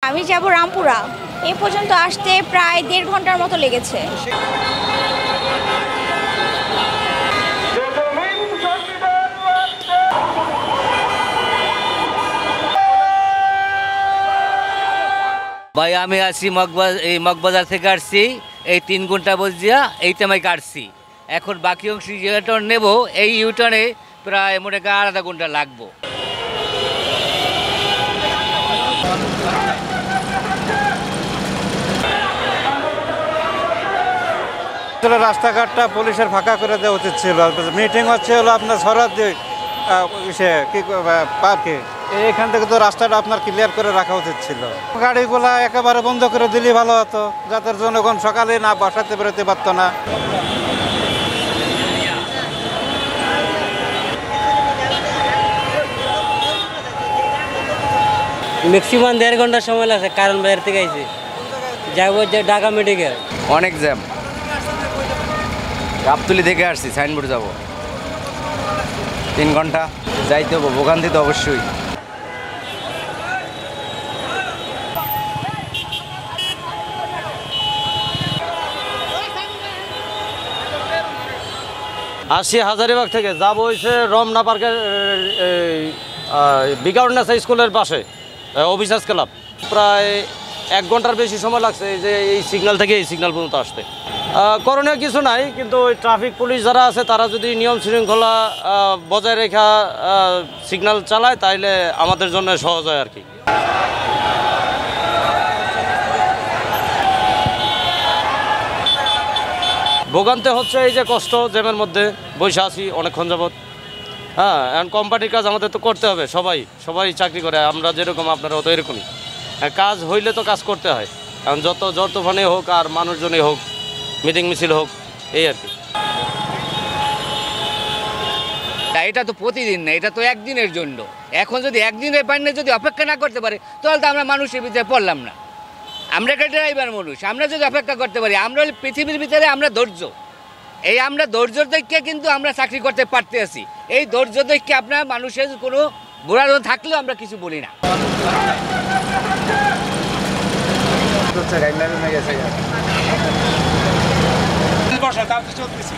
আমি যাব রামপুরা। এই পর্যন্ত আসতে প্রায় 1.5 ঘন্টার মতো লেগেছে। ভাই আমি আসছি মগবাজার থেকে আসছি, এই 3 ঘন্টা বসিয়া এই টাইমে কাটছি। এখন বাকি অংশ ইউটার্ন নেব, এই ইউটার্নে প্রায় মনে করেন আধা ঘন্টা লাগবো। রাস্তাঘাটটা পুলিশের ফাঁকা করে দেওয়া উচিত ছিল। মিটিং হচ্ছে হলো আপনার সরাদি পার্কে, এখান থেকে তো রাস্তাটা আপনার ক্লিয়ার করে রাখা উচিত ছিল। গাড়িগুলা একেবারে বন্ধ করে দিলে ভালো হতো, যাতে জনগণ সকালে না বাসাতে বেরোতে পারতো না। ম্যাক্সিমাম 1.5 ঘন্টা সময় লাগছে, কারণ বাইরে থেকে আইছি, যাবো যে ঢাকা মেডিকেল। অনেক জ্যাম। গাবতলী থেকে আসছি, সাইনবোর্ড যাব 3 ঘন্টা যাইতে হবো, ভোগান্তি তো অবশ্যই। আসছি হাজারীবাগ থেকে, যাবো হয়েছে রমনা পার্কের বিকারুন্নাসা স্কুলের পাশে অফিসার্স ক্লাব। প্রায় 1 ঘন্টার বেশি সময় লাগছে এই যে এই সিগন্যাল থেকে এই সিগন্যাল পর্যন্ত আসতে। করণীয় কিছু নাই, কিন্তু ওই ট্রাফিক পুলিশ যারা আছে তারা যদি নিয়ম শৃঙ্খলা বজায় রেখা সিগন্যাল চালায় তাইলে আমাদের জন্য সহজ হয় আর কি। ভোগান্তি হচ্ছে এই যে কষ্ট, জ্যামের মধ্যে বসে আছি অনেকক্ষণ যাবত। হ্যাঁ, এখন কোম্পানির কাজ আমাদের তো করতে হবে, সবাই চাকরি করে, আমরা যেরকম আপনারাও তো এরকমই। কাজ হইলে তো কাজ করতে হয়, কারণ যত ফানে হোক আর মানুষজনই হোক, মিটিং মিছিল হোক, এই আর কি। এটা তো প্রতিদিন না, এটা তো একদিনের জন্য। এখন যদি একদিনের বাইরে যদি অপেক্ষা না করতে পারে, তাহলে তো আমরা মানুষের ভিতরে পড়লাম না। আমরা একটা ড্রাইভার মানুষ, আমরা যদি অপেক্ষা করতে পারি, আমরা পৃথিবীর ভিতরে আমরা ধৈর্য, আমরা ধৈর্য দেখে কিন্তু আমরা চাকরি করতে পারতে আছি। এই ধৈর্য দেখে আপনার মানুষের কোনো বুড়ার থাকলেও আমরা কিছু বলি না। বসা তাও তো চলতেছি।